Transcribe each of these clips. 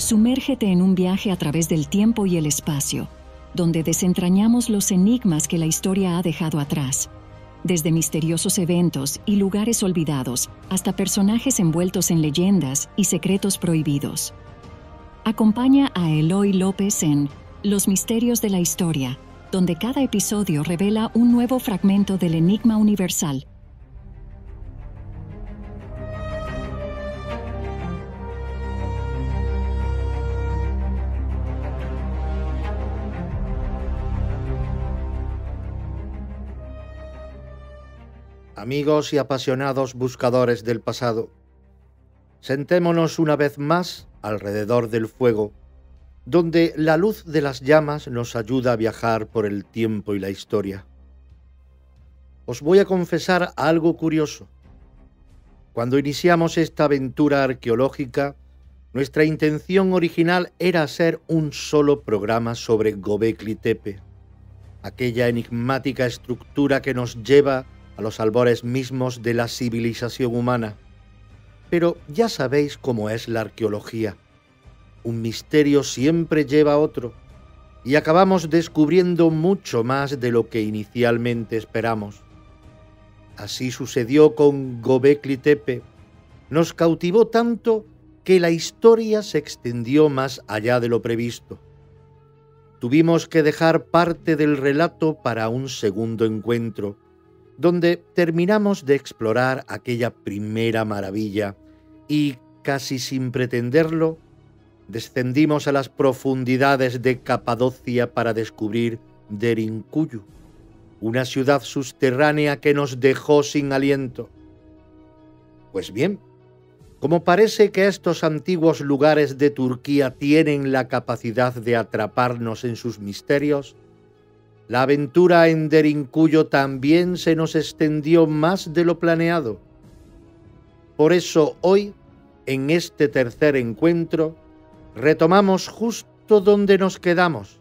Sumérgete en un viaje a través del tiempo y el espacio, donde desentrañamos los enigmas que la historia ha dejado atrás, desde misteriosos eventos y lugares olvidados hasta personajes envueltos en leyendas y secretos prohibidos. Acompaña a Eloy López en Los Misterios de la Historia, donde cada episodio revela un nuevo fragmento del enigma universal. Amigos y apasionados buscadores del pasado, sentémonos una vez más alrededor del fuego, donde la luz de las llamas nos ayuda a viajar por el tiempo y la historia. Os voy a confesar algo curioso. Cuando iniciamos esta aventura arqueológica, nuestra intención original era hacer un solo programa sobre Göbekli Tepe, aquella enigmática estructura que nos lleva a los albores mismos de la civilización humana. Pero ya sabéis cómo es la arqueología. Un misterio siempre lleva a otro, y acabamos descubriendo mucho más de lo que inicialmente esperamos. Así sucedió con Göbekli Tepe. Nos cautivó tanto que la historia se extendió más allá de lo previsto. Tuvimos que dejar parte del relato para un segundo encuentro, donde terminamos de explorar aquella primera maravilla y, casi sin pretenderlo, descendimos a las profundidades de Capadocia para descubrir Derinkuyu, una ciudad subterránea que nos dejó sin aliento. Pues bien, como parece que estos antiguos lugares de Turquía tienen la capacidad de atraparnos en sus misterios, la aventura en Derinkuyu también se nos extendió más de lo planeado. Por eso hoy, en este tercer encuentro, retomamos justo donde nos quedamos,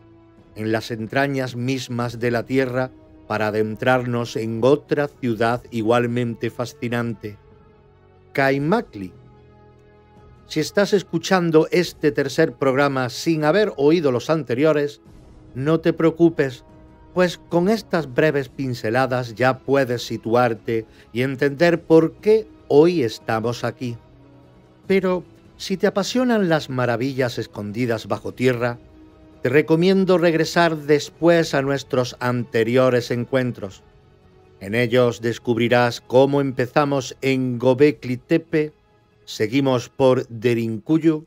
en las entrañas mismas de la Tierra, para adentrarnos en otra ciudad igualmente fascinante, Kaymakli. Si estás escuchando este tercer programa sin haber oído los anteriores, no te preocupes, pues con estas breves pinceladas ya puedes situarte y entender por qué hoy estamos aquí. Pero si te apasionan las maravillas escondidas bajo tierra, te recomiendo regresar después a nuestros anteriores encuentros. En ellos descubrirás cómo empezamos en Göbekli Tepe, seguimos por Derinkuyu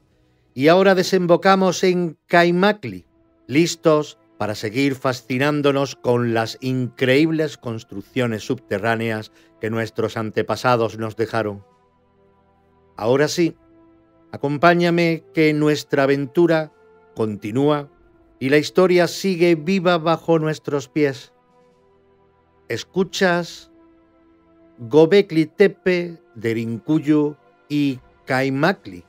y ahora desembocamos en Kaymakli, listos para seguir fascinándonos con las increíbles construcciones subterráneas que nuestros antepasados nos dejaron. Ahora sí, acompáñame que nuestra aventura continúa y la historia sigue viva bajo nuestros pies. Escuchas Göbekli Tepe, Derinkuyu y Kaymakli,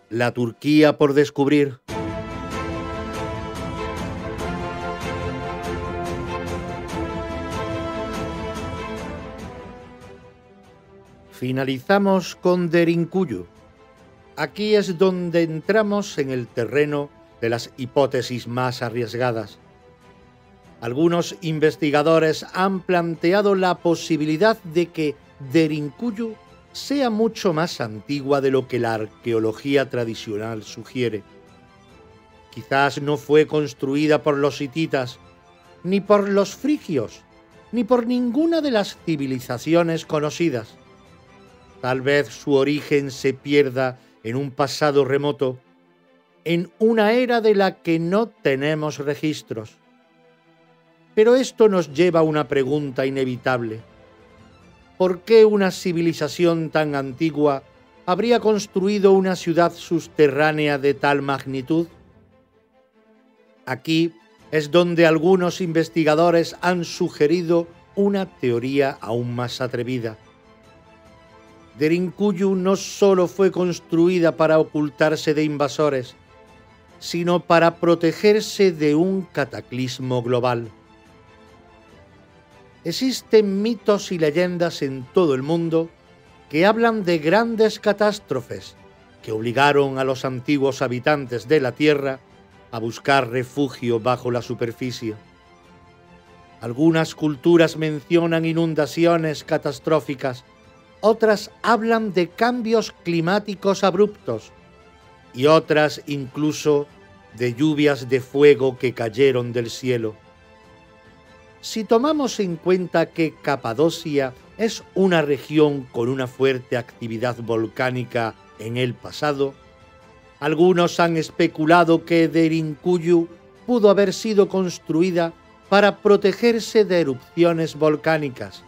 la Turquía por descubrir. Finalizamos con Derinkuyu. Aquí es donde entramos en el terreno de las hipótesis más arriesgadas. Algunos investigadores han planteado la posibilidad de que Derinkuyu sea mucho más antigua de lo que la arqueología tradicional sugiere. Quizás no fue construida por los hititas, ni por los frigios, ni por ninguna de las civilizaciones conocidas. Tal vez su origen se pierda en un pasado remoto, en una era de la que no tenemos registros. Pero esto nos lleva a una pregunta inevitable. ¿Por qué una civilización tan antigua habría construido una ciudad subterránea de tal magnitud? Aquí es donde algunos investigadores han sugerido una teoría aún más atrevida. Derinkuyu no solo fue construida para ocultarse de invasores, sino para protegerse de un cataclismo global. Existen mitos y leyendas en todo el mundo que hablan de grandes catástrofes que obligaron a los antiguos habitantes de la Tierra a buscar refugio bajo la superficie. Algunas culturas mencionan inundaciones catastróficas, otras hablan de cambios climáticos abruptos y otras incluso de lluvias de fuego que cayeron del cielo. Si tomamos en cuenta que Capadocia es una región con una fuerte actividad volcánica en el pasado, algunos han especulado que Derinkuyu pudo haber sido construida para protegerse de erupciones volcánicas,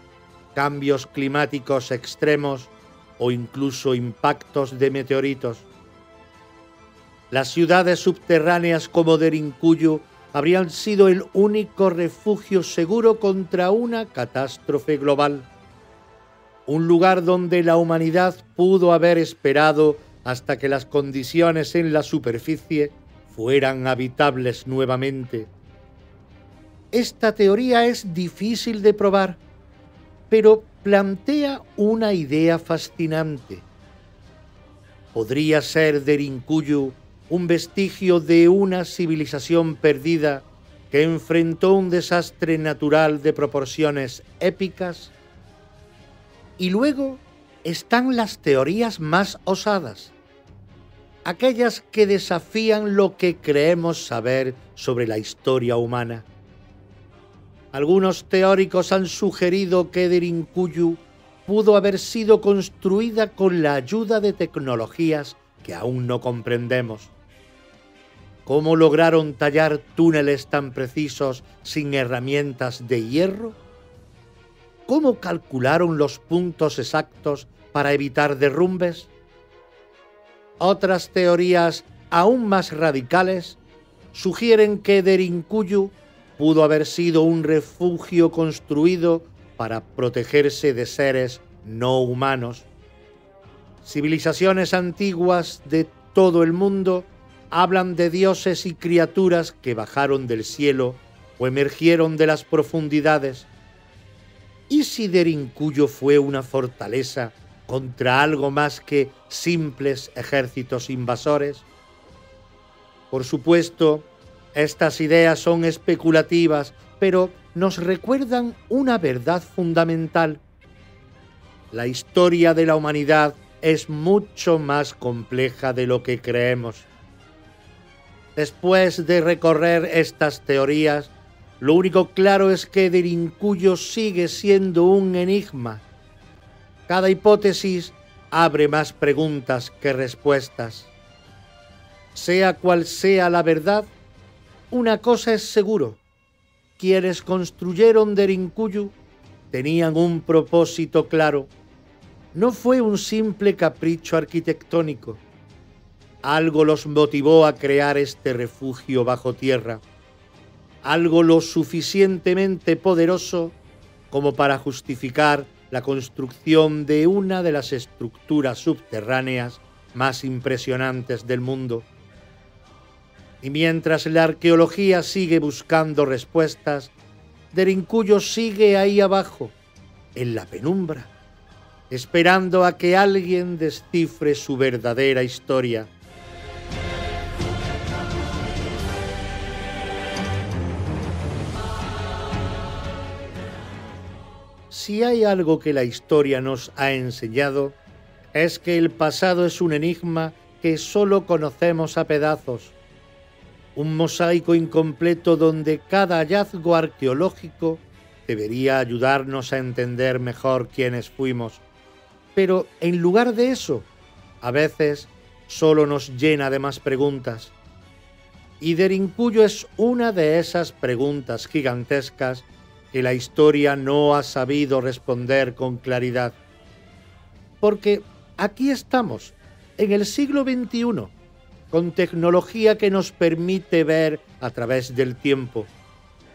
cambios climáticos extremos o incluso impactos de meteoritos. Las ciudades subterráneas como Derinkuyu habrían sido el único refugio seguro contra una catástrofe global. Un lugar donde la humanidad pudo haber esperado hasta que las condiciones en la superficie fueran habitables nuevamente. Esta teoría es difícil de probar, pero plantea una idea fascinante. ¿Podría ser Derinkuyu un vestigio de una civilización perdida que enfrentó un desastre natural de proporciones épicas? Y luego están las teorías más osadas, aquellas que desafían lo que creemos saber sobre la historia humana. Algunos teóricos han sugerido que Derinkuyu pudo haber sido construida con la ayuda de tecnologías que aún no comprendemos. ¿Cómo lograron tallar túneles tan precisos sin herramientas de hierro? ¿Cómo calcularon los puntos exactos para evitar derrumbes? Otras teorías aún más radicales sugieren que Derinkuyu pudo haber sido un refugio construido para protegerse de seres no humanos. Civilizaciones antiguas de todo el mundo hablan de dioses y criaturas que bajaron del cielo o emergieron de las profundidades. ¿Y si Derinkuyu fue una fortaleza contra algo más que simples ejércitos invasores? Por supuesto, estas ideas son especulativas, pero nos recuerdan una verdad fundamental. La historia de la humanidad es mucho más compleja de lo que creemos. Después de recorrer estas teorías, lo único claro es que Derinkuyu sigue siendo un enigma. Cada hipótesis abre más preguntas que respuestas. Sea cual sea la verdad, una cosa es seguro: quienes construyeron Derinkuyu tenían un propósito claro. No fue un simple capricho arquitectónico. Algo los motivó a crear este refugio bajo tierra. Algo lo suficientemente poderoso como para justificar la construcción de una de las estructuras subterráneas más impresionantes del mundo. Y mientras la arqueología sigue buscando respuestas, Derinkuyu sigue ahí abajo, en la penumbra, esperando a que alguien descifre su verdadera historia. Si hay algo que la historia nos ha enseñado, es que el pasado es un enigma que solo conocemos a pedazos. Un mosaico incompleto donde cada hallazgo arqueológico debería ayudarnos a entender mejor quiénes fuimos. Pero en lugar de eso, a veces solo nos llena de más preguntas. Y Derinkuyu es una de esas preguntas gigantescas que la historia no ha sabido responder con claridad. Porque aquí estamos, en el siglo XXI, con tecnología que nos permite ver a través del tiempo,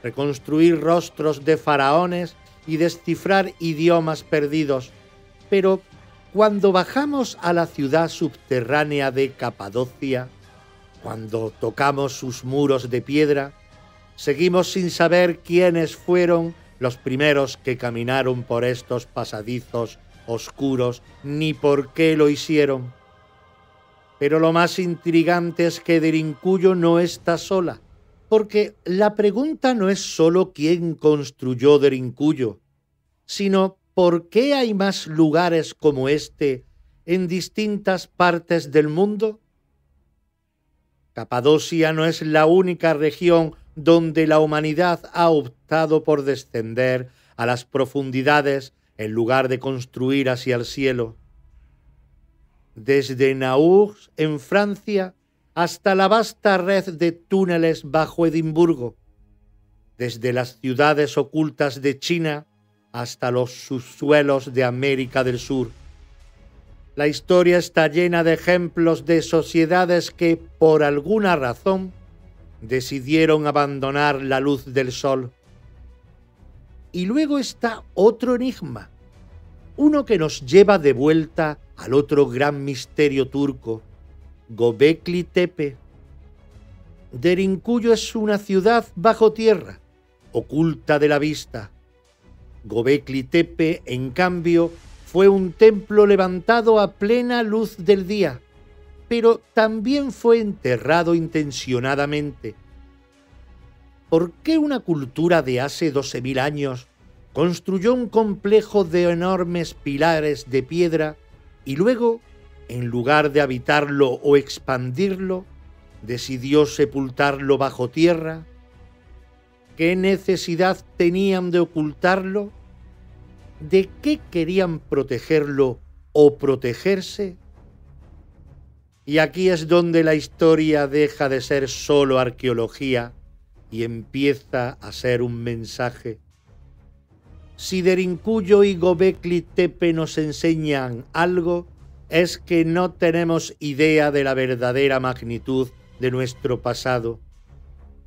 reconstruir rostros de faraones y descifrar idiomas perdidos. Pero cuando bajamos a la ciudad subterránea de Capadocia, cuando tocamos sus muros de piedra, seguimos sin saber quiénes fueron los primeros que caminaron por estos pasadizos oscuros, ni por qué lo hicieron. Pero lo más intrigante es que Derinkuyu no está sola, porque la pregunta no es solo quién construyó Derinkuyu, sino por qué hay más lugares como este en distintas partes del mundo. Capadocia no es la única región donde la humanidad ha optado por descender a las profundidades en lugar de construir hacia el cielo. Desde Naurs, en Francia, hasta la vasta red de túneles bajo Edimburgo, desde las ciudades ocultas de China hasta los subsuelos de América del Sur. La historia está llena de ejemplos de sociedades que, por alguna razón, decidieron abandonar la luz del sol. Y luego está otro enigma, uno que nos lleva de vuelta al otro gran misterio turco, Göbekli Tepe. Derinkuyu es una ciudad bajo tierra, oculta de la vista. Göbekli Tepe, en cambio, fue un templo levantado a plena luz del día, pero también fue enterrado intencionadamente. ¿Por qué una cultura de hace 12.000 años construyó un complejo de enormes pilares de piedra y luego, en lugar de habitarlo o expandirlo, decidió sepultarlo bajo tierra? ¿Qué necesidad tenían de ocultarlo? ¿De qué querían protegerlo o protegerse? Y aquí es donde la historia deja de ser solo arqueología y empieza a ser un mensaje. Si Derinkuyu y Göbekli Tepe nos enseñan algo, es que no tenemos idea de la verdadera magnitud de nuestro pasado.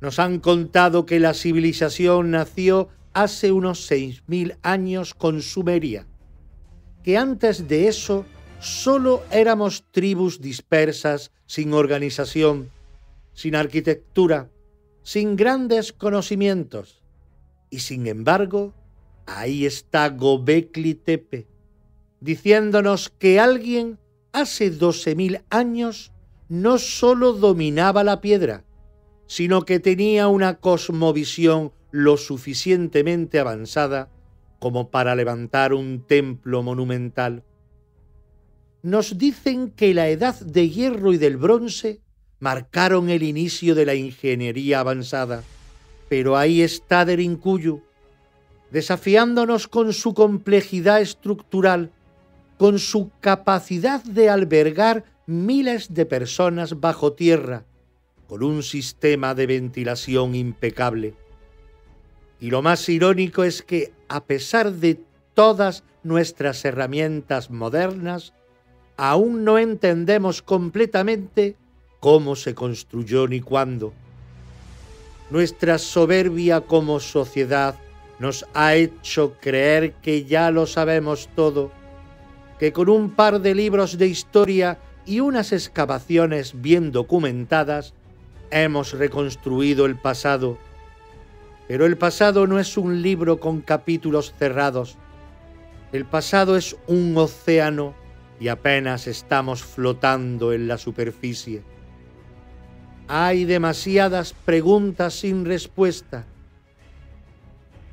Nos han contado que la civilización nació hace unos 6.000 años con Sumeria, que antes de eso solo éramos tribus dispersas, sin organización, sin arquitectura, sin grandes conocimientos. Y sin embargo, ahí está Göbekli Tepe, diciéndonos que alguien hace 12.000 años no solo dominaba la piedra, sino que tenía una cosmovisión lo suficientemente avanzada como para levantar un templo monumental. Nos dicen que la edad de hierro y del bronce marcaron el inicio de la ingeniería avanzada, pero ahí está Derinkuyu, desafiándonos con su complejidad estructural, con su capacidad de albergar miles de personas bajo tierra, con un sistema de ventilación impecable. Y lo más irónico es que, a pesar de todas nuestras herramientas modernas, aún no entendemos completamente cómo se construyó ni cuándo. Nuestra soberbia como sociedad nos ha hecho creer que ya lo sabemos todo, que con un par de libros de historia y unas excavaciones bien documentadas hemos reconstruido el pasado. Pero el pasado no es un libro con capítulos cerrados. El pasado es un océano y apenas estamos flotando en la superficie. Hay demasiadas preguntas sin respuesta.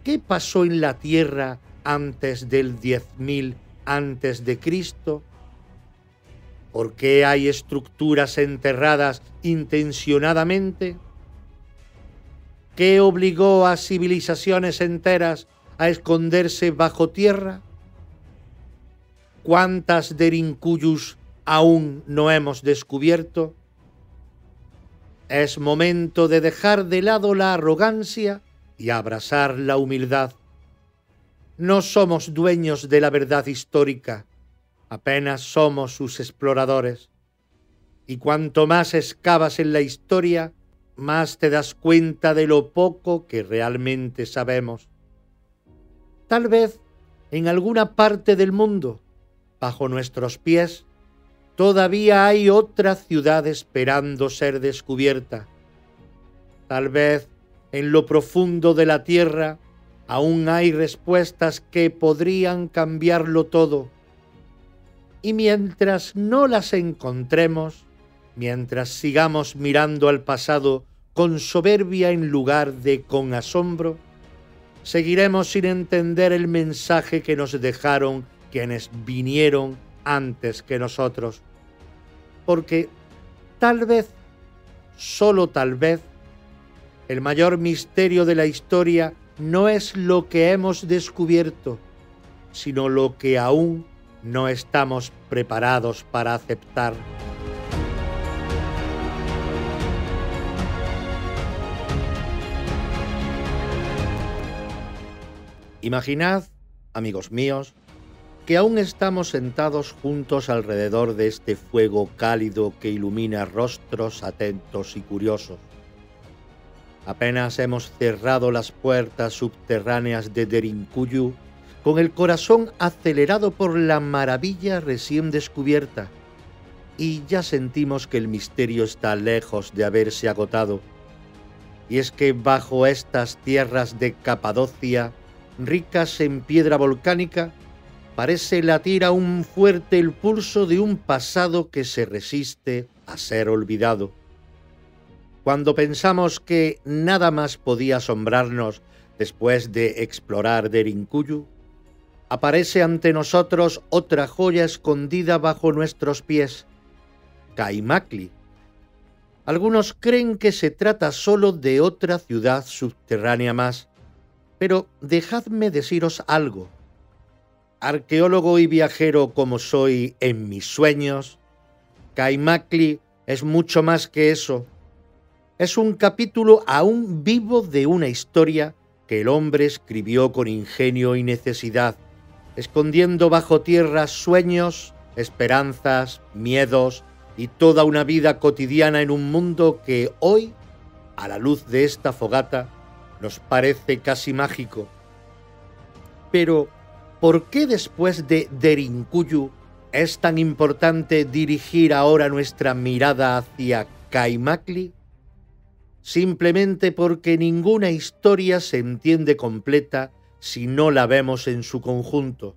¿Qué pasó en la Tierra antes del 10.000 antes de Cristo? ¿Por qué hay estructuras enterradas intencionadamente? ¿Qué obligó a civilizaciones enteras a esconderse bajo tierra? ¿Cuántas Derinkuyus aún no hemos descubierto? Es momento de dejar de lado la arrogancia y abrazar la humildad. No somos dueños de la verdad histórica, apenas somos sus exploradores. Y cuanto más excavas en la historia, más te das cuenta de lo poco que realmente sabemos. Tal vez en alguna parte del mundo, bajo nuestros pies, todavía hay otra ciudad esperando ser descubierta. Tal vez en lo profundo de la tierra aún hay respuestas que podrían cambiarlo todo. Y mientras no las encontremos, mientras sigamos mirando al pasado con soberbia en lugar de con asombro, seguiremos sin entender el mensaje que nos dejaron quienes vinieron antes que nosotros. Porque tal vez, solo tal vez, el mayor misterio de la historia no es lo que hemos descubierto, sino lo que aún no estamos preparados para aceptar. Imaginad, amigos míos, que aún estamos sentados juntos alrededor de este fuego cálido que ilumina rostros atentos y curiosos. Apenas hemos cerrado las puertas subterráneas de Derinkuyu, con el corazón acelerado por la maravilla recién descubierta, y ya sentimos que el misterio está lejos de haberse agotado. Y es que bajo estas tierras de Capadocia, ricas en piedra volcánica, parece latir aún fuerte el pulso de un pasado que se resiste a ser olvidado. Cuando pensamos que nada más podía asombrarnos después de explorar Derinkuyu, aparece ante nosotros otra joya escondida bajo nuestros pies, Kaimakli. Algunos creen que se trata solo de otra ciudad subterránea más, pero dejadme deciros algo. Arqueólogo y viajero como soy en mis sueños, Kaimakli es mucho más que eso. Es un capítulo aún vivo de una historia que el hombre escribió con ingenio y necesidad, escondiendo bajo tierra sueños, esperanzas, miedos y toda una vida cotidiana en un mundo que hoy, a la luz de esta fogata, nos parece casi mágico. Pero, ¿por qué después de Derinkuyu es tan importante dirigir ahora nuestra mirada hacia Kaimakli? Simplemente porque ninguna historia se entiende completa si no la vemos en su conjunto.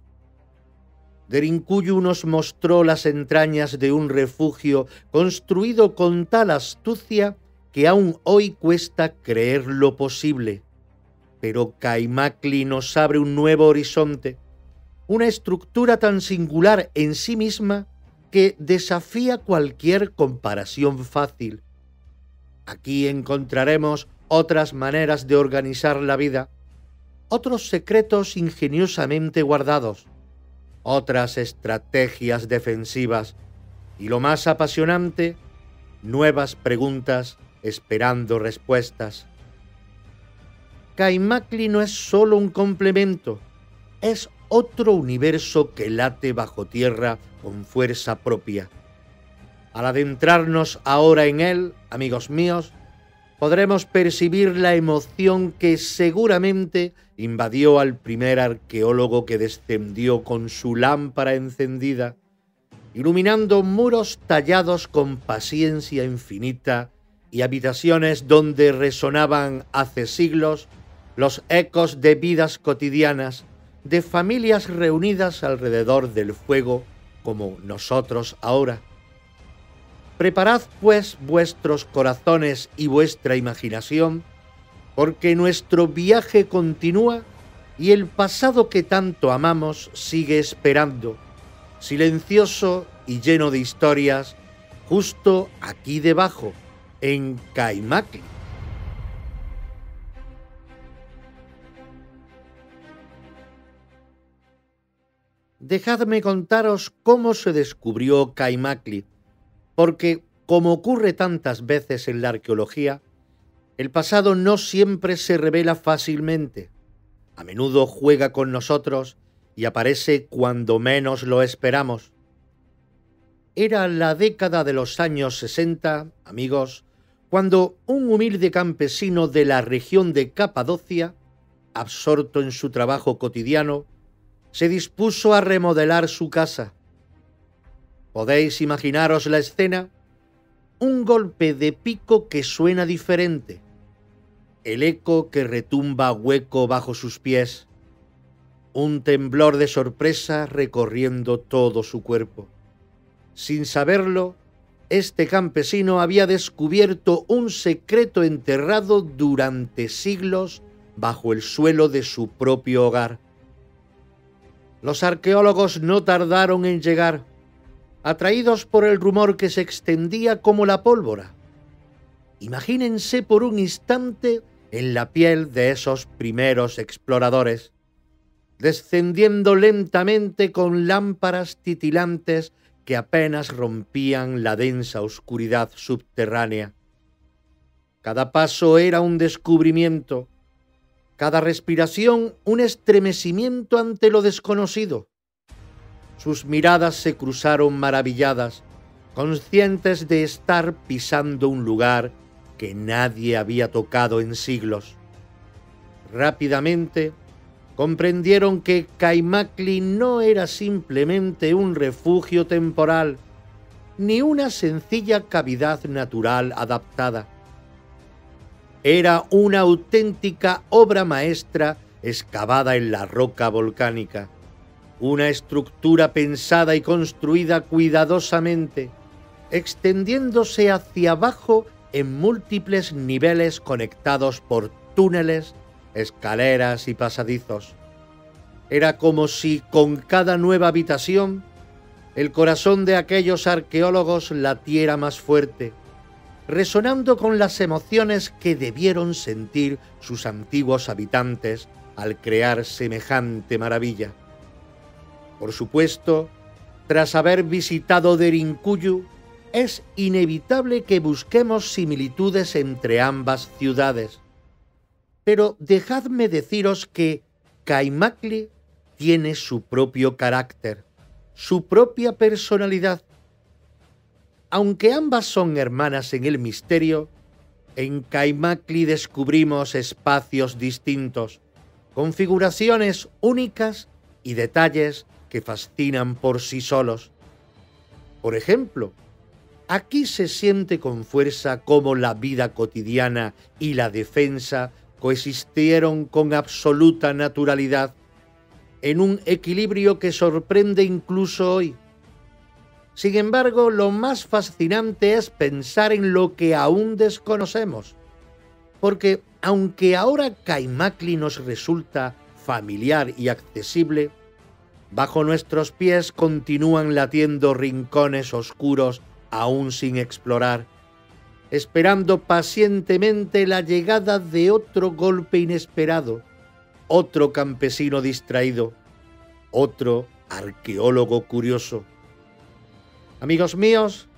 Derinkuyu nos mostró las entrañas de un refugio construido con tal astucia que aún hoy cuesta creer lo posible. Pero Kaimakli nos abre un nuevo horizonte, una estructura tan singular en sí misma que desafía cualquier comparación fácil. Aquí encontraremos otras maneras de organizar la vida, otros secretos ingeniosamente guardados, otras estrategias defensivas y, lo más apasionante, nuevas preguntas esperando respuestas. Kaimakli no es solo un complemento, es otro universo que late bajo tierra con fuerza propia. Al adentrarnos ahora en él, amigos míos, podremos percibir la emoción que seguramente invadió al primer arqueólogo que descendió con su lámpara encendida, iluminando muros tallados con paciencia infinita y habitaciones donde resonaban hace siglos los ecos de vidas cotidianas, de familias reunidas alrededor del fuego como nosotros ahora. Preparad pues vuestros corazones y vuestra imaginación, porque nuestro viaje continúa y el pasado que tanto amamos sigue esperando, silencioso y lleno de historias, justo aquí debajo, en Kaimakli. Dejadme contaros cómo se descubrió Kaimakli, porque, como ocurre tantas veces en la arqueología, el pasado no siempre se revela fácilmente. A menudo juega con nosotros y aparece cuando menos lo esperamos. Era la década de los años 60, amigos, cuando un humilde campesino de la región de Capadocia, absorto en su trabajo cotidiano, se dispuso a remodelar su casa. ¿Podéis imaginaros la escena? Un golpe de pico que suena diferente, el eco que retumba hueco bajo sus pies, un temblor de sorpresa recorriendo todo su cuerpo. Sin saberlo, este campesino había descubierto un secreto enterrado durante siglos bajo el suelo de su propio hogar. Los arqueólogos no tardaron en llegar, atraídos por el rumor que se extendía como la pólvora. Imagínense por un instante en la piel de esos primeros exploradores, descendiendo lentamente con lámparas titilantes que apenas rompían la densa oscuridad subterránea. Cada paso era un descubrimiento, cada respiración un estremecimiento ante lo desconocido. Sus miradas se cruzaron maravilladas, conscientes de estar pisando un lugar que nadie había tocado en siglos. Rápidamente comprendieron que Kaymakli no era simplemente un refugio temporal, ni una sencilla cavidad natural adaptada. Era una auténtica obra maestra excavada en la roca volcánica, una estructura pensada y construida cuidadosamente, extendiéndose hacia abajo en múltiples niveles conectados por túneles, escaleras y pasadizos. Era como si con cada nueva habitación el corazón de aquellos arqueólogos latiera más fuerte, resonando con las emociones que debieron sentir sus antiguos habitantes al crear semejante maravilla. Por supuesto, tras haber visitado Derinkuyu, es inevitable que busquemos similitudes entre ambas ciudades. Pero dejadme deciros que Kaymakli tiene su propio carácter, su propia personalidad. Aunque ambas son hermanas en el misterio, en Kaymakli descubrimos espacios distintos, configuraciones únicas y detalles que fascinan por sí solos. Por ejemplo, aquí se siente con fuerza cómo la vida cotidiana y la defensa coexistieron con absoluta naturalidad, en un equilibrio que sorprende incluso hoy. Sin embargo, lo más fascinante es pensar en lo que aún desconocemos, porque aunque ahora Kaymakli nos resulta familiar y accesible, bajo nuestros pies continúan latiendo rincones oscuros aún sin explorar, esperando pacientemente la llegada de otro golpe inesperado, otro campesino distraído, otro arqueólogo curioso. Amigos míos,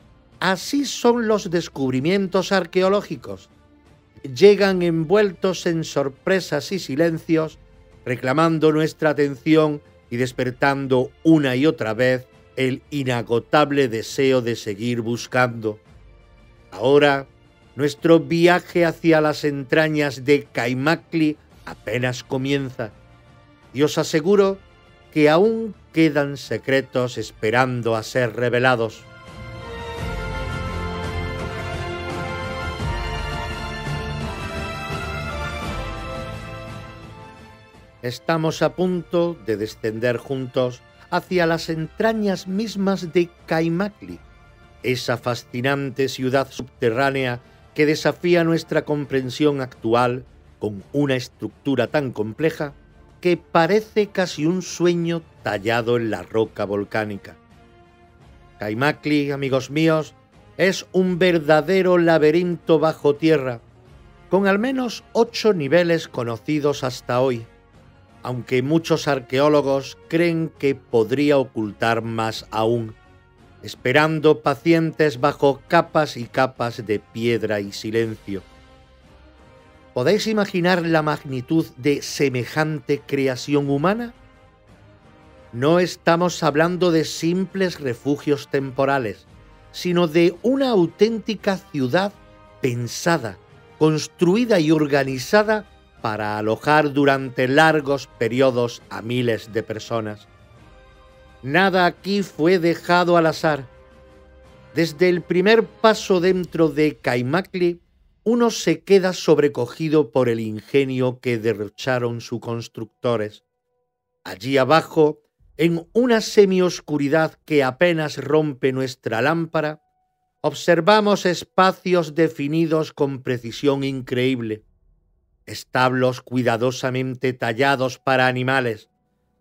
así son los descubrimientos arqueológicos. Llegan envueltos en sorpresas y silencios, reclamando nuestra atención y despertando una y otra vez el inagotable deseo de seguir buscando. Ahora, nuestro viaje hacia las entrañas de Kaymakli apenas comienza, y os aseguro que aún quedan secretos esperando a ser revelados. Estamos a punto de descender juntos hacia las entrañas mismas de Kaymakli, esa fascinante ciudad subterránea que desafía nuestra comprensión actual con una estructura tan compleja que parece casi un sueño tallado en la roca volcánica. Kaymakli, amigos míos, es un verdadero laberinto bajo tierra, con al menos 8 niveles conocidos hasta hoy, aunque muchos arqueólogos creen que podría ocultar más aún, esperando pacientes bajo capas y capas de piedra y silencio. ¿Podéis imaginar la magnitud de semejante creación humana? No estamos hablando de simples refugios temporales, sino de una auténtica ciudad pensada, construida y organizada para alojar durante largos periodos a miles de personas. Nada aquí fue dejado al azar. Desde el primer paso dentro de Kaymakli, uno se queda sobrecogido por el ingenio que derrocharon sus constructores. Allí abajo, en una semioscuridad que apenas rompe nuestra lámpara, observamos espacios definidos con precisión increíble, establos cuidadosamente tallados para animales,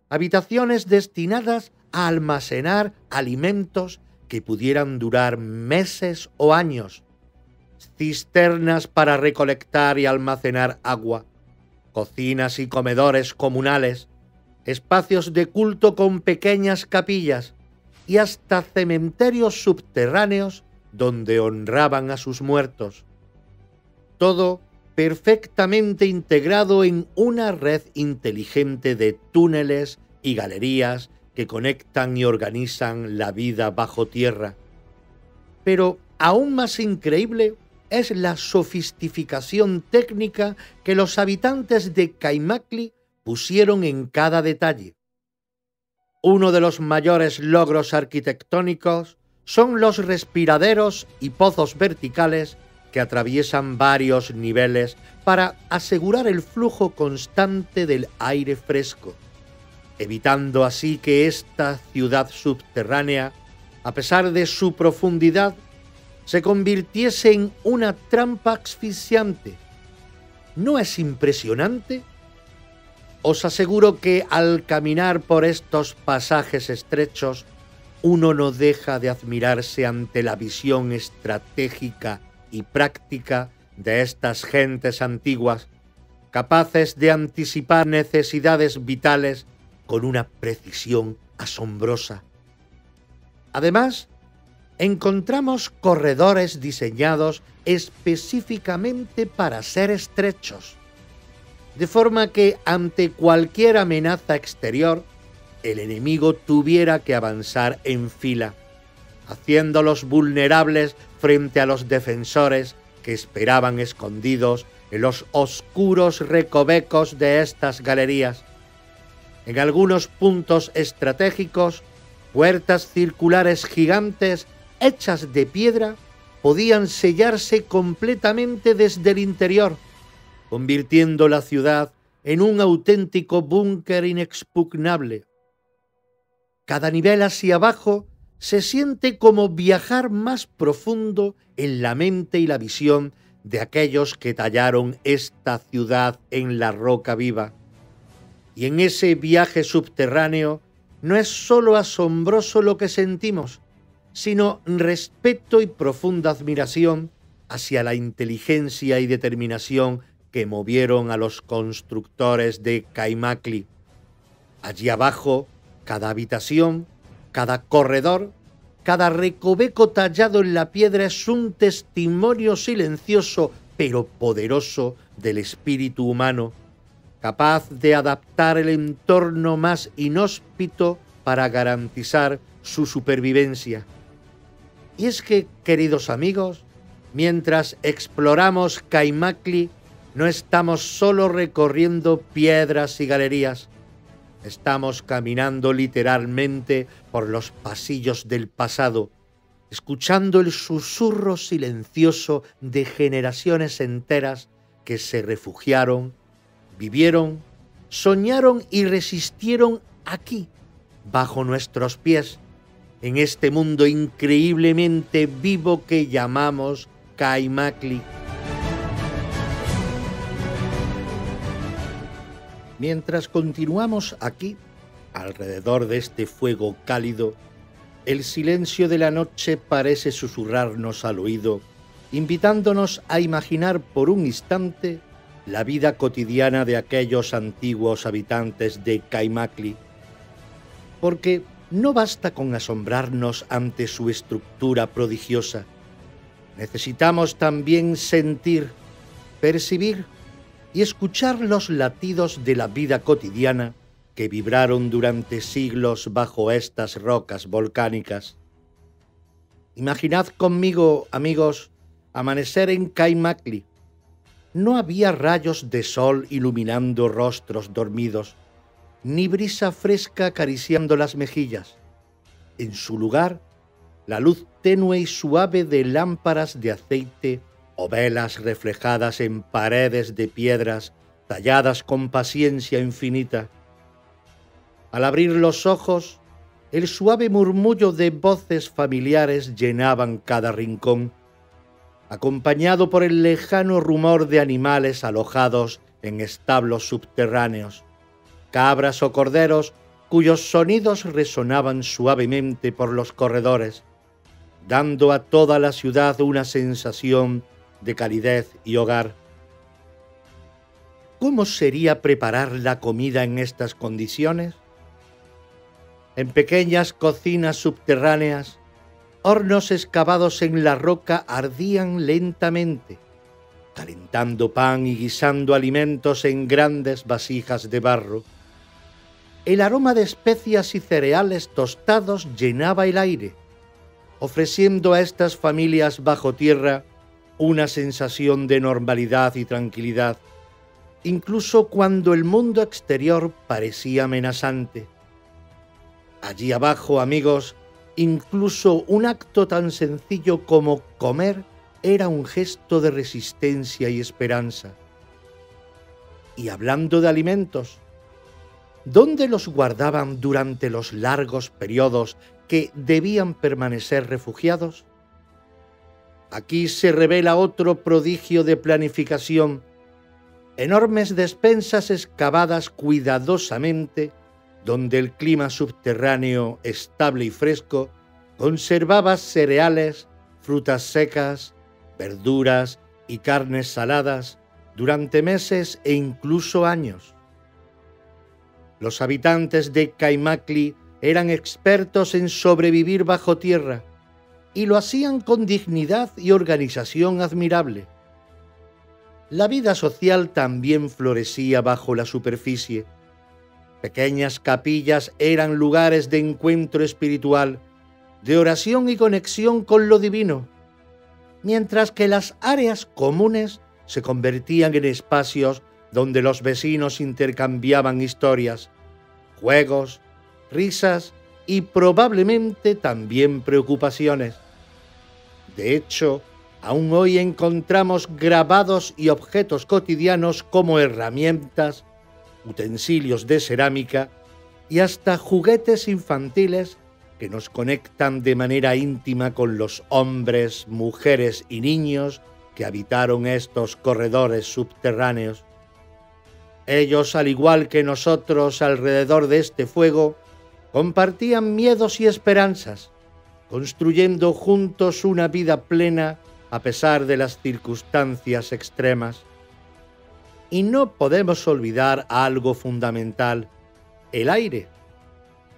habitaciones destinadas a almacenar alimentos que pudieran durar meses o años, cisternas para recolectar y almacenar agua, cocinas y comedores comunales, espacios de culto con pequeñas capillas y hasta cementerios subterráneos donde honraban a sus muertos. Todo perfectamente integrado en una red inteligente de túneles y galerías que conectan y organizan la vida bajo tierra. Pero aún más increíble es la sofisticación técnica que los habitantes de Kaimakli pusieron en cada detalle. Uno de los mayores logros arquitectónicos son los respiraderos y pozos verticales que atraviesan varios niveles para asegurar el flujo constante del aire fresco, evitando así que esta ciudad subterránea, a pesar de su profundidad, se convirtiese en una trampa asfixiante. ¿No es impresionante? Os aseguro que al caminar por estos pasajes estrechos, uno no deja de admirarse ante la visión estratégica y práctica de estas gentes antiguas, capaces de anticipar necesidades vitales con una precisión asombrosa. Además, encontramos corredores diseñados específicamente para ser estrechos, de forma que ante cualquier amenaza exterior, el enemigo tuviera que avanzar en fila, haciéndolos vulnerables frente a los defensores que esperaban escondidos en los oscuros recovecos de estas galerías. En algunos puntos estratégicos, puertas circulares gigantes hechas de piedra podían sellarse completamente desde el interior, convirtiendo la ciudad en un auténtico búnker inexpugnable. Cada nivel hacia abajo se siente como viajar más profundo en la mente y la visión de aquellos que tallaron esta ciudad en la roca viva. Y en ese viaje subterráneo no es solo asombroso lo que sentimos, sino respeto y profunda admiración hacia la inteligencia y determinación que movieron a los constructores de Kaimakli. Allí abajo, cada habitación, cada corredor, cada recoveco tallado en la piedra es un testimonio silencioso pero poderoso del espíritu humano, capaz de adaptar el entorno más inhóspito para garantizar su supervivencia. Y es que, queridos amigos, mientras exploramos Kaimakli, no estamos solo recorriendo piedras y galerías, estamos caminando literalmente por los pasillos del pasado, escuchando el susurro silencioso de generaciones enteras que se refugiaron, vivieron, soñaron y resistieron aquí, bajo nuestros pies, en este mundo increíblemente vivo que llamamos Kaimakli. Mientras continuamos aquí, alrededor de este fuego cálido, el silencio de la noche parece susurrarnos al oído, invitándonos a imaginar por un instante la vida cotidiana de aquellos antiguos habitantes de Kaimakli. Porque no basta con asombrarnos ante su estructura prodigiosa. Necesitamos también sentir, percibir y escuchar los latidos de la vida cotidiana que vibraron durante siglos bajo estas rocas volcánicas. Imaginad conmigo, amigos, amanecer en Kaimakli. No había rayos de sol iluminando rostros dormidos, ni brisa fresca acariciando las mejillas. En su lugar, la luz tenue y suave de lámparas de aceite o velas reflejadas en paredes de piedras talladas con paciencia infinita. Al abrir los ojos, el suave murmullo de voces familiares llenaban cada rincón, acompañado por el lejano rumor de animales alojados en establos subterráneos, cabras o corderos cuyos sonidos resonaban suavemente por los corredores, dando a toda la ciudad una sensación de calidez y hogar. ¿Cómo sería preparar la comida en estas condiciones? En pequeñas cocinas subterráneas, hornos excavados en la roca ardían lentamente, calentando pan y guisando alimentos en grandes vasijas de barro. El aroma de especias y cereales tostados llenaba el aire, ofreciendo a estas familias bajo tierra una sensación de normalidad y tranquilidad, incluso cuando el mundo exterior parecía amenazante. Allí abajo, amigos, incluso un acto tan sencillo como comer era un gesto de resistencia y esperanza. Y hablando de alimentos, ¿dónde los guardaban durante los largos periodos que debían permanecer refugiados? Aquí se revela otro prodigio de planificación: enormes despensas excavadas cuidadosamente, donde el clima subterráneo, estable y fresco, conservaba cereales, frutas secas, verduras y carnes saladas durante meses e incluso años. Los habitantes de Kaimakli eran expertos en sobrevivir bajo tierra y lo hacían con dignidad y organización admirable. La vida social también florecía bajo la superficie. Pequeñas capillas eran lugares de encuentro espiritual, de oración y conexión con lo divino, mientras que las áreas comunes se convertían en espacios donde los vecinos intercambiaban historias, juegos, risas y probablemente también preocupaciones. De hecho, aún hoy encontramos grabados y objetos cotidianos como herramientas, utensilios de cerámica y hasta juguetes infantiles que nos conectan de manera íntima con los hombres, mujeres y niños que habitaron estos corredores subterráneos. Ellos, al igual que nosotros alrededor de este fuego, compartían miedos y esperanzas, construyendo juntos una vida plena a pesar de las circunstancias extremas. Y no podemos olvidar algo fundamental: el aire.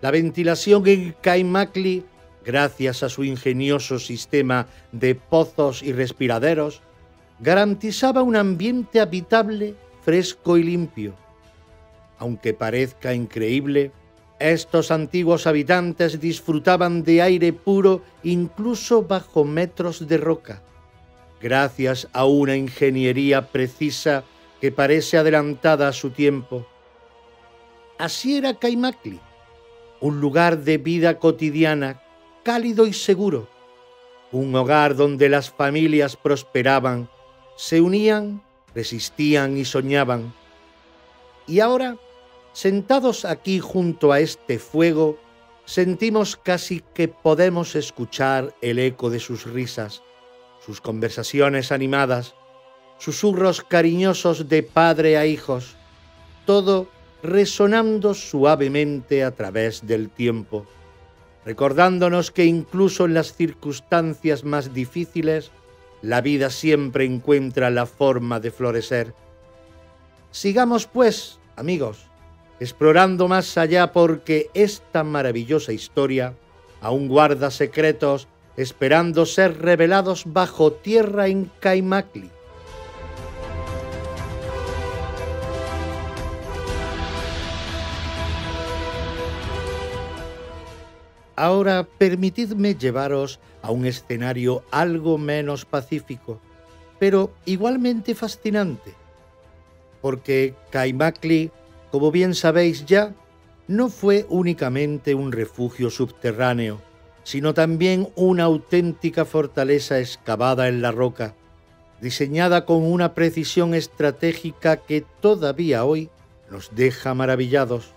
La ventilación en Kaimakli, gracias a su ingenioso sistema de pozos y respiraderos, garantizaba un ambiente habitable, fresco y limpio. Aunque parezca increíble, estos antiguos habitantes disfrutaban de aire puro incluso bajo metros de roca, gracias a una ingeniería precisa que parece adelantada a su tiempo. Así era Kaimakli, un lugar de vida cotidiana, cálido y seguro, un hogar donde las familias prosperaban, se unían, resistían y soñaban. Y ahora, sentados aquí junto a este fuego, sentimos casi que podemos escuchar el eco de sus risas, sus conversaciones animadas, susurros cariñosos de padre a hijos, todo resonando suavemente a través del tiempo, recordándonos que incluso en las circunstancias más difíciles, la vida siempre encuentra la forma de florecer. Sigamos pues, amigos, explorando más allá, porque esta maravillosa historia aún guarda secretos esperando ser revelados bajo tierra en Kaimakli. Ahora permitidme llevaros a un escenario algo menos pacífico, pero igualmente fascinante, porque Kaimakli, como bien sabéis ya, no fue únicamente un refugio subterráneo, sino también una auténtica fortaleza excavada en la roca, diseñada con una precisión estratégica que todavía hoy nos deja maravillados.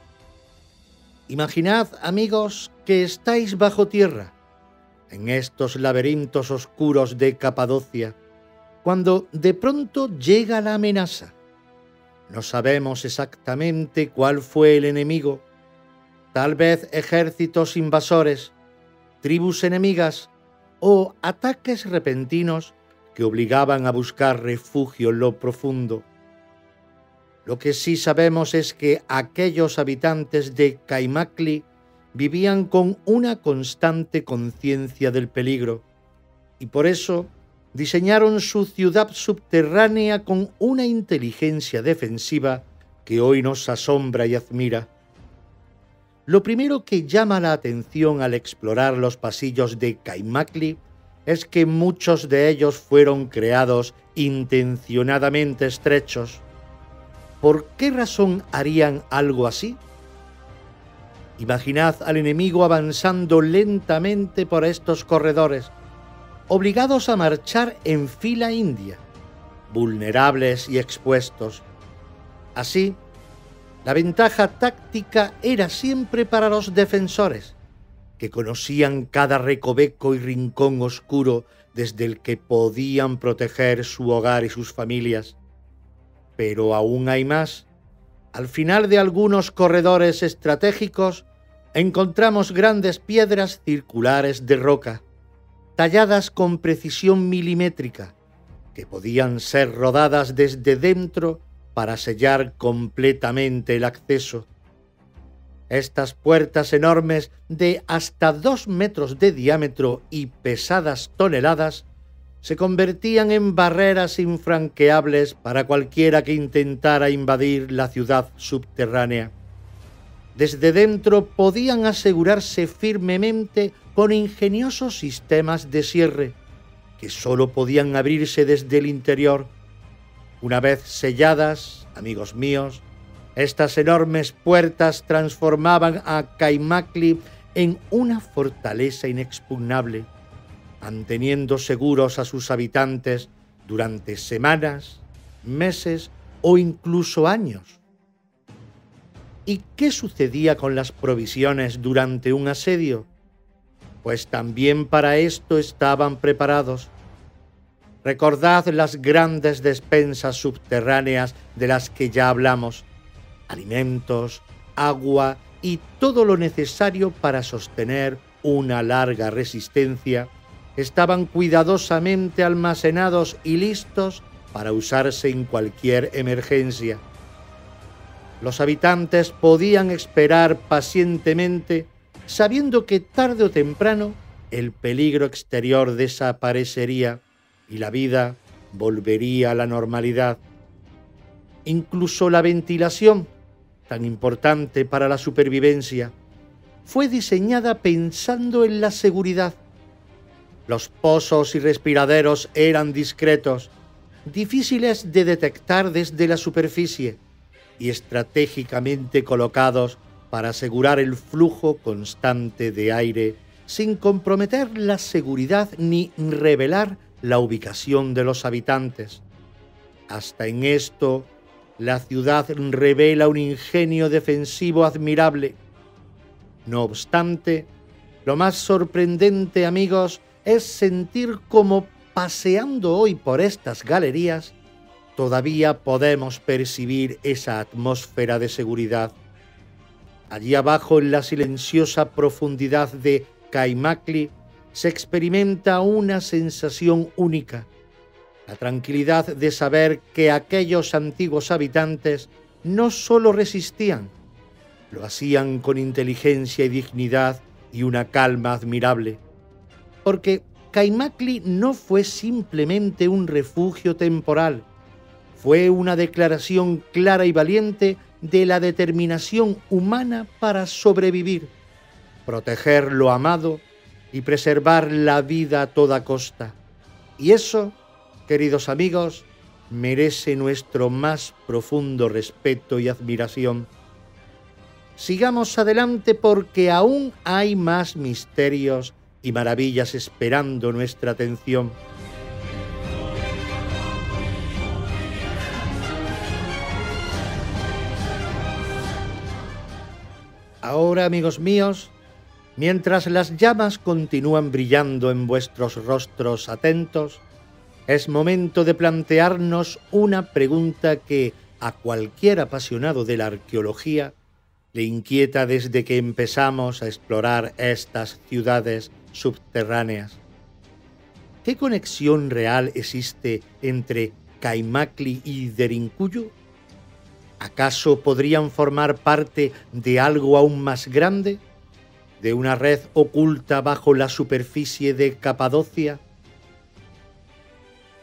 Imaginad, amigos, que estáis bajo tierra, en estos laberintos oscuros de Capadocia, cuando de pronto llega la amenaza. No sabemos exactamente cuál fue el enemigo, tal vez ejércitos invasores, tribus enemigas o ataques repentinos que obligaban a buscar refugio en lo profundo. Lo que sí sabemos es que aquellos habitantes de Kaimakli vivían con una constante conciencia del peligro y por eso diseñaron su ciudad subterránea con una inteligencia defensiva que hoy nos asombra y admira. Lo primero que llama la atención al explorar los pasillos de Kaimakli es que muchos de ellos fueron creados intencionadamente estrechos. ¿Por qué razón harían algo así? Imaginad al enemigo avanzando lentamente por estos corredores, obligados a marchar en fila india, vulnerables y expuestos. Así, la ventaja táctica era siempre para los defensores, que conocían cada recoveco y rincón oscuro desde el que podían proteger su hogar y sus familias. Pero aún hay más. Al final de algunos corredores estratégicos encontramos grandes piedras circulares de roca, talladas con precisión milimétrica, que podían ser rodadas desde dentro para sellar completamente el acceso. Estas puertas enormes de hasta 2 metros de diámetro y pesadas toneladas se convertían en barreras infranqueables para cualquiera que intentara invadir la ciudad subterránea. Desde dentro podían asegurarse firmemente con ingeniosos sistemas de cierre, que solo podían abrirse desde el interior. Una vez selladas, amigos míos, estas enormes puertas transformaban a Kaimakli en una fortaleza inexpugnable, manteniendo seguros a sus habitantes durante semanas, meses o incluso años. ¿Y qué sucedía con las provisiones durante un asedio? Pues también para esto estaban preparados. Recordad las grandes despensas subterráneas de las que ya hablamos: alimentos, agua y todo lo necesario para sostener una larga resistencia estaban cuidadosamente almacenados y listos para usarse en cualquier emergencia. Los habitantes podían esperar pacientemente, sabiendo que tarde o temprano el peligro exterior desaparecería y la vida volvería a la normalidad. Incluso la ventilación, tan importante para la supervivencia, fue diseñada pensando en la seguridad. Los pozos y respiraderos eran discretos, difíciles de detectar desde la superficie y estratégicamente colocados para asegurar el flujo constante de aire sin comprometer la seguridad ni revelar la ubicación de los habitantes. Hasta en esto, la ciudad revela un ingenio defensivo admirable. No obstante, lo más sorprendente, amigos, es sentir cómo, paseando hoy por estas galerías, todavía podemos percibir esa atmósfera de seguridad. Allí abajo, en la silenciosa profundidad de Kaimakli, se experimenta una sensación única: la tranquilidad de saber que aquellos antiguos habitantes no solo resistían, lo hacían con inteligencia y dignidad y una calma admirable. Porque Kaimakli no fue simplemente un refugio temporal, fue una declaración clara y valiente de la determinación humana para sobrevivir, proteger lo amado y preservar la vida a toda costa. Y eso, queridos amigos, merece nuestro más profundo respeto y admiración. Sigamos adelante porque aún hay más misterios y maravillas esperando nuestra atención. Ahora, amigos míos, mientras las llamas continúan brillando en vuestros rostros atentos, es momento de plantearnos una pregunta que a cualquier apasionado de la arqueología le inquieta desde que empezamos a explorar estas ciudades subterráneas. ¿Qué conexión real existe entre Kaymakli y Derinkuyu? ¿Acaso podrían formar parte de algo aún más grande? ¿De una red oculta bajo la superficie de Capadocia?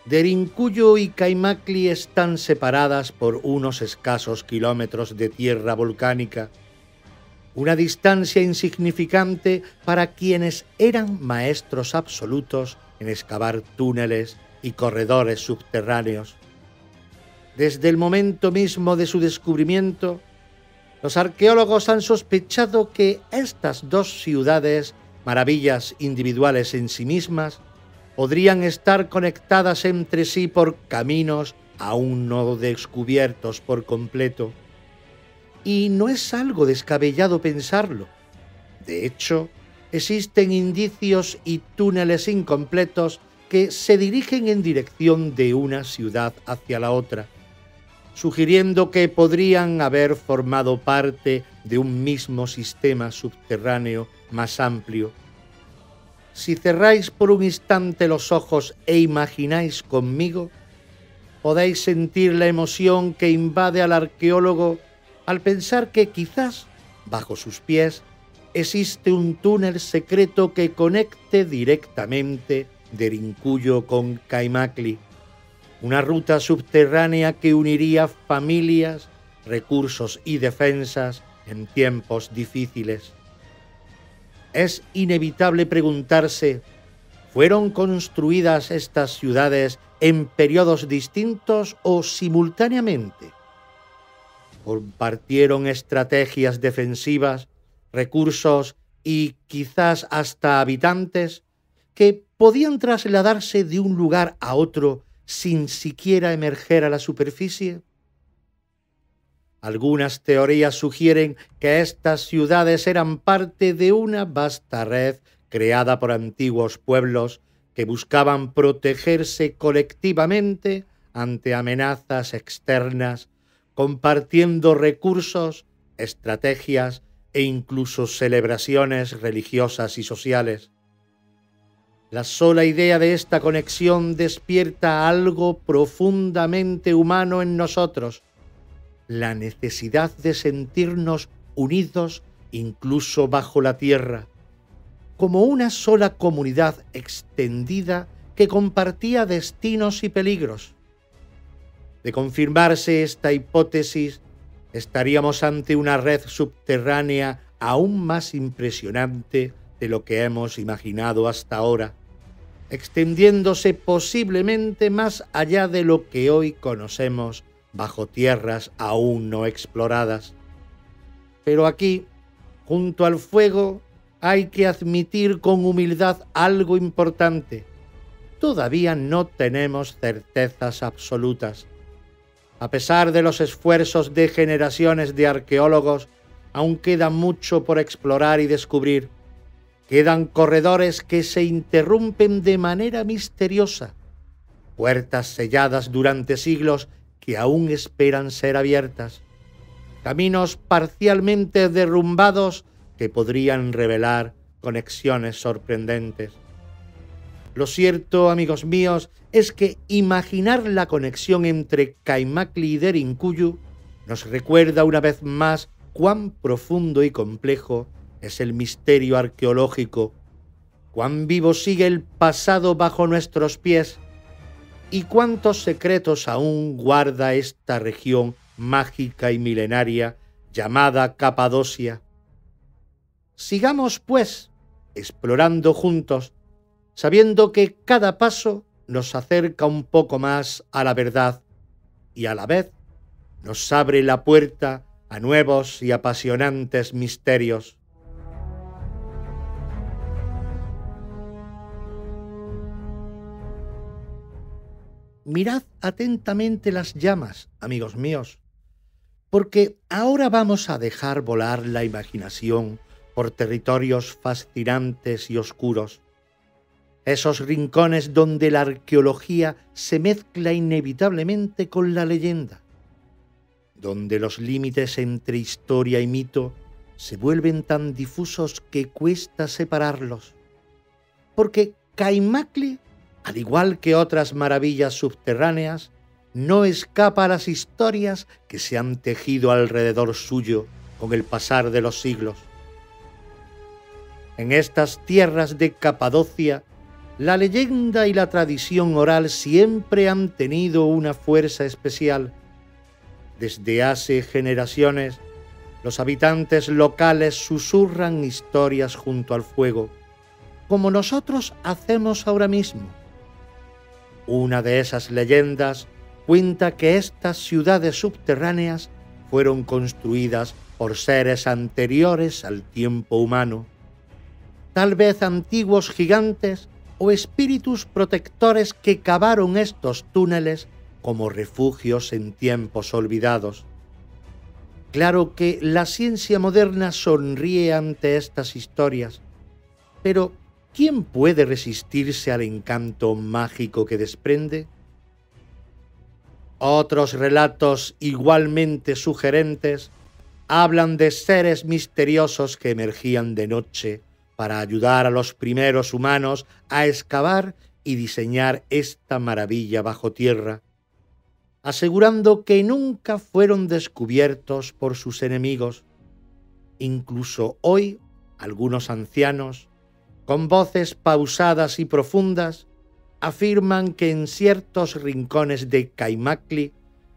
Derinkuyu y Kaymakli están separadas por unos escasos kilómetros de tierra volcánica, una distancia insignificante para quienes eran maestros absolutos en excavar túneles y corredores subterráneos. Desde el momento mismo de su descubrimiento, los arqueólogos han sospechado que estas dos ciudades, maravillas individuales en sí mismas, podrían estar conectadas entre sí por caminos aún no descubiertos por completo. Y no es algo descabellado pensarlo. De hecho, existen indicios y túneles incompletos que se dirigen en dirección de una ciudad hacia la otra, sugiriendo que podrían haber formado parte de un mismo sistema subterráneo más amplio. Si cerráis por un instante los ojos e imagináis conmigo, podéis sentir la emoción que invade al arqueólogo al pensar que quizás, bajo sus pies, existe un túnel secreto que conecte directamente Derinkuyu con Kaymakli, una ruta subterránea que uniría familias, recursos y defensas en tiempos difíciles. Es inevitable preguntarse, ¿fueron construidas estas ciudades en periodos distintos o simultáneamente? ¿Compartieron estrategias defensivas, recursos y quizás hasta habitantes que podían trasladarse de un lugar a otro sin siquiera emerger a la superficie? Algunas teorías sugieren que estas ciudades eran parte de una vasta red creada por antiguos pueblos que buscaban protegerse colectivamente ante amenazas externas, compartiendo recursos, estrategias e incluso celebraciones religiosas y sociales. La sola idea de esta conexión despierta algo profundamente humano en nosotros, la necesidad de sentirnos unidos incluso bajo la tierra, como una sola comunidad extendida que compartía destinos y peligros. De confirmarse esta hipótesis, estaríamos ante una red subterránea aún más impresionante de lo que hemos imaginado hasta ahora, extendiéndose posiblemente más allá de lo que hoy conocemos bajo tierras aún no exploradas. Pero aquí, junto al fuego, hay que admitir con humildad algo importante. Todavía no tenemos certezas absolutas. A pesar de los esfuerzos de generaciones de arqueólogos, aún queda mucho por explorar y descubrir. Quedan corredores que se interrumpen de manera misteriosa, puertas selladas durante siglos que aún esperan ser abiertas, caminos parcialmente derrumbados que podrían revelar conexiones sorprendentes. Lo cierto, amigos míos, es que imaginar la conexión entre Kaymakli y Derinkuyu nos recuerda una vez más cuán profundo y complejo es el misterio arqueológico, cuán vivo sigue el pasado bajo nuestros pies y cuántos secretos aún guarda esta región mágica y milenaria llamada Capadocia. Sigamos, pues, explorando juntos, sabiendo que cada paso nos acerca un poco más a la verdad y a la vez nos abre la puerta a nuevos y apasionantes misterios. Mirad atentamente las llamas, amigos míos. porque ahora vamos a dejar volar la imaginación por territorios fascinantes y oscuros, esos rincones donde la arqueología se mezcla inevitablemente con la leyenda, donde los límites entre historia y mito se vuelven tan difusos que cuesta separarlos, porque Caimácli, al igual que otras maravillas subterráneas, no escapa a las historias que se han tejido alrededor suyo con el pasar de los siglos. En estas tierras de Capadocia, la leyenda y la tradición oral siempre han tenido una fuerza especial. Desde hace generaciones, los habitantes locales susurran historias junto al fuego, como nosotros hacemos ahora mismo. Una de esas leyendas cuenta que estas ciudades subterráneas fueron construidas por seres anteriores al tiempo humano, tal vez antiguos gigantes o espíritus protectores que cavaron estos túneles como refugios en tiempos olvidados. Claro que la ciencia moderna sonríe ante estas historias, pero ¿quién puede resistirse al encanto mágico que desprende? Otros relatos igualmente sugerentes hablan de seres misteriosos que emergían de noche para ayudar a los primeros humanos a excavar y diseñar esta maravilla bajo tierra, asegurando que nunca fueron descubiertos por sus enemigos. Incluso hoy, algunos ancianos, con voces pausadas y profundas, afirman que en ciertos rincones de Caimácli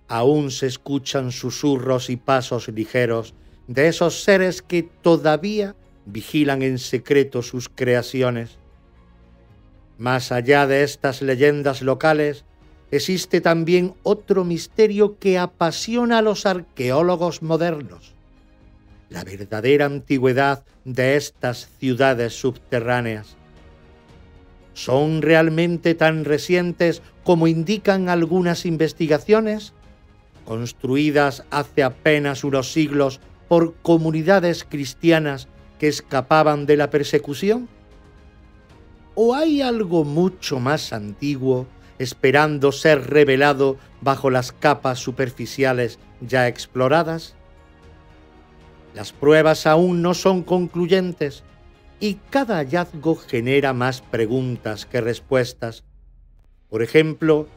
aún se escuchan susurros y pasos ligeros de esos seres que todavía vigilan en secreto sus creaciones. Más allá de estas leyendas locales, existe también otro misterio que apasiona a los arqueólogos modernos: la verdadera antigüedad de estas ciudades subterráneas. ¿Son realmente tan recientes como indican algunas investigaciones? ¿Construidas hace apenas unos siglos por comunidades cristianas que escapaban de la persecución? ¿O hay algo mucho más antiguo esperando ser revelado bajo las capas superficiales ya exploradas? Las pruebas aún no son concluyentes y cada hallazgo genera más preguntas que respuestas. Por ejemplo,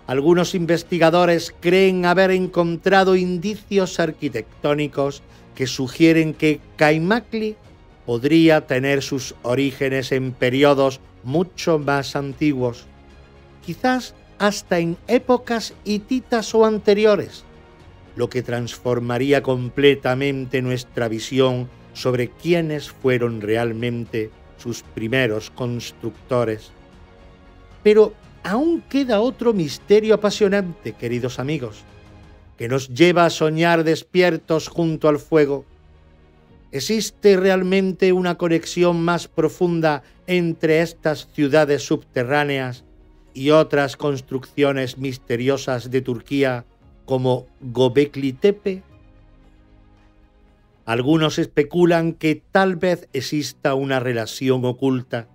algunos investigadores creen haber encontrado indicios arquitectónicos que sugieren que Caimácli podría tener sus orígenes en periodos mucho más antiguos, quizás hasta en épocas hititas o anteriores, lo que transformaría completamente nuestra visión sobre quiénes fueron realmente sus primeros constructores. Pero aún queda otro misterio apasionante, queridos amigos, que nos lleva a soñar despiertos junto al fuego. ¿Existe realmente una conexión más profunda entre estas ciudades subterráneas y otras construcciones misteriosas de Turquía como Göbekli Tepe? Algunos especulan que tal vez exista una relación oculta,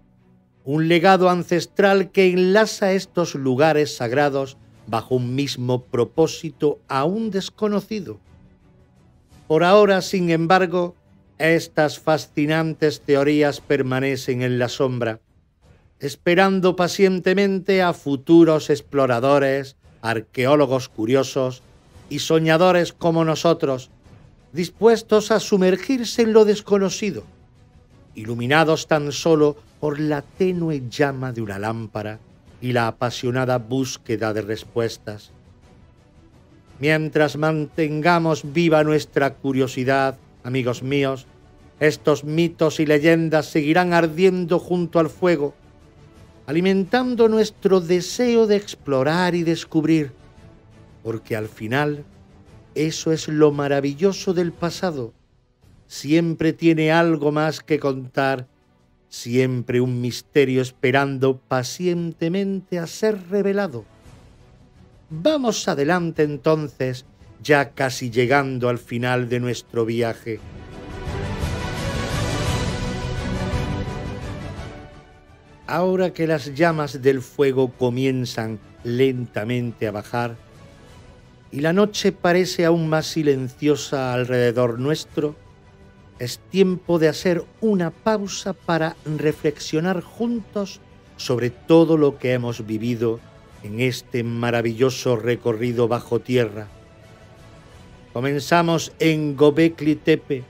un legado ancestral que enlaza estos lugares sagrados bajo un mismo propósito aún desconocido. Por ahora, sin embargo, estas fascinantes teorías permanecen en la sombra, esperando pacientemente a futuros exploradores, arqueólogos curiosos y soñadores como nosotros, dispuestos a sumergirse en lo desconocido, iluminados tan solo por la tenue llama de una lámpara y la apasionada búsqueda de respuestas. Mientras mantengamos viva nuestra curiosidad, amigos míos, estos mitos y leyendas seguirán ardiendo junto al fuego, alimentando nuestro deseo de explorar y descubrir, porque al final eso es lo maravilloso del pasado. Siempre tiene algo más que contar, siempre un misterio esperando pacientemente a ser revelado. Vamos adelante entonces ya casi llegando al final de nuestro viaje. Ahora que las llamas del fuego comienzan lentamente a bajar y la noche parece aún más silenciosa alrededor nuestro, es tiempo de hacer una pausa para reflexionar juntos sobre todo lo que hemos vivido en este maravilloso recorrido bajo tierra. Comenzamos en Göbekli Tepe,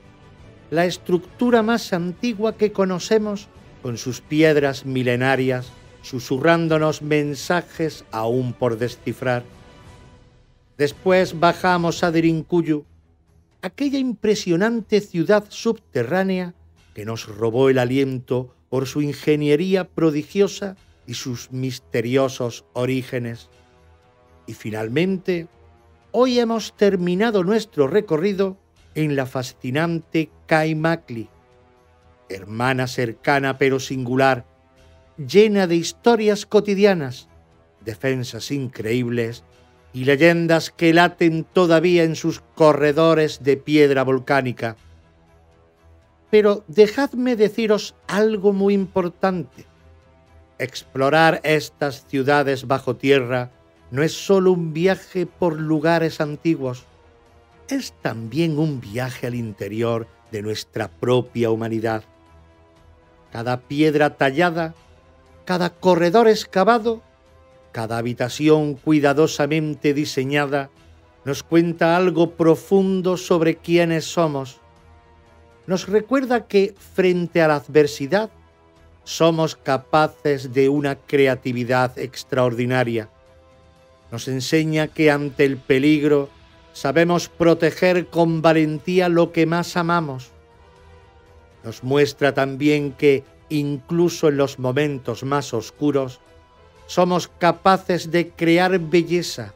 la estructura más antigua que conocemos, con sus piedras milenarias, susurrándonos mensajes aún por descifrar. Después bajamos a Derinkuyu, aquella impresionante ciudad subterránea que nos robó el aliento por su ingeniería prodigiosa y sus misteriosos orígenes. Y finalmente, hoy hemos terminado nuestro recorrido en la fascinante Kaymakli, hermana cercana pero singular, llena de historias cotidianas, defensas increíbles y leyendas que laten todavía en sus corredores de piedra volcánica. Pero dejadme deciros algo muy importante. Explorar estas ciudades bajo tierra no es solo un viaje por lugares antiguos, es también un viaje al interior de nuestra propia humanidad. Cada piedra tallada, cada corredor excavado, cada habitación cuidadosamente diseñada nos cuenta algo profundo sobre quiénes somos. Nos recuerda que frente a la adversidad somos capaces de una creatividad extraordinaria. Nos enseña que ante el peligro sabemos proteger con valentía lo que más amamos. Nos muestra también que incluso en los momentos más oscuros somos capaces de crear belleza,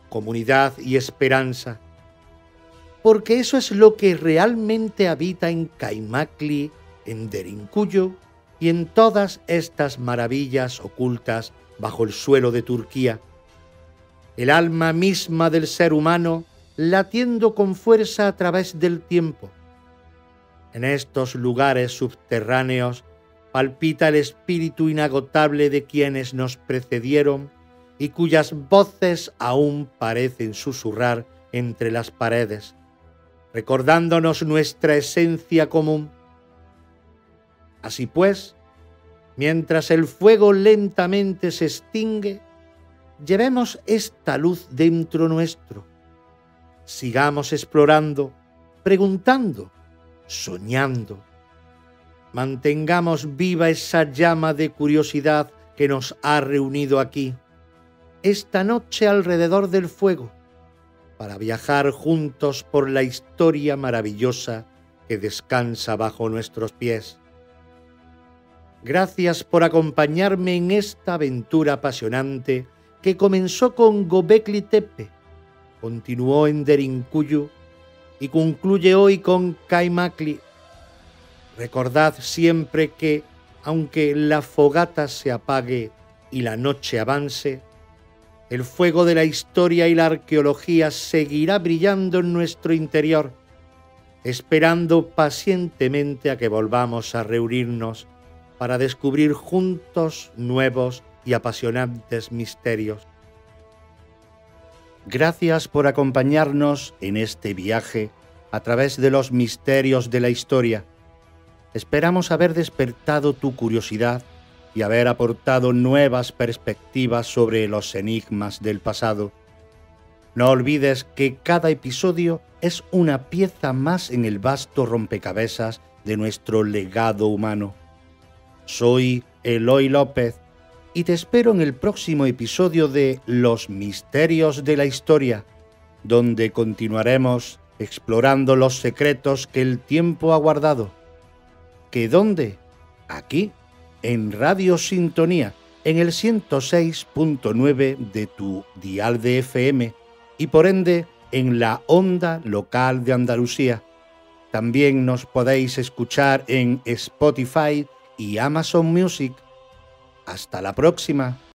comunidad y esperanza. Porque eso es lo que realmente habita en Kaymakli, en Derinkuyu y en todas estas maravillas ocultas bajo el suelo de Turquía. El alma misma del ser humano latiendo con fuerza a través del tiempo. En estos lugares subterráneos palpita el espíritu inagotable de quienes nos precedieron y cuyas voces aún parecen susurrar entre las paredes, recordándonos nuestra esencia común. Así pues, mientras el fuego lentamente se extingue, llevemos esta luz dentro nuestro. Sigamos explorando, preguntando, soñando. Mantengamos viva esa llama de curiosidad que nos ha reunido aquí, esta noche alrededor del fuego, para viajar juntos por la historia maravillosa que descansa bajo nuestros pies. Gracias por acompañarme en esta aventura apasionante que comenzó con Göbekli Tepe, continuó en Derinkuyu y concluye hoy con Kaymakli. Recordad siempre que, aunque la fogata se apague y la noche avance, el fuego de la historia y la arqueología seguirá brillando en nuestro interior, esperando pacientemente a que volvamos a reunirnos para descubrir juntos nuevos y apasionantes misterios. Gracias por acompañarnos en este viaje a través de los misterios de la historia. Esperamos haber despertado tu curiosidad y haber aportado nuevas perspectivas sobre los enigmas del pasado. No olvides que cada episodio es una pieza más en el vasto rompecabezas de nuestro legado humano. Soy Eloy López y te espero en el próximo episodio de Los Misterios de la Historia, donde continuaremos explorando los secretos que el tiempo ha guardado. ¿Que dónde? Aquí, en Radio Sintonía, en el 106.9 de tu dial de FM y por ende en la onda local de Andalucía. También nos podéis escuchar en Spotify y Amazon Music. Hasta la próxima.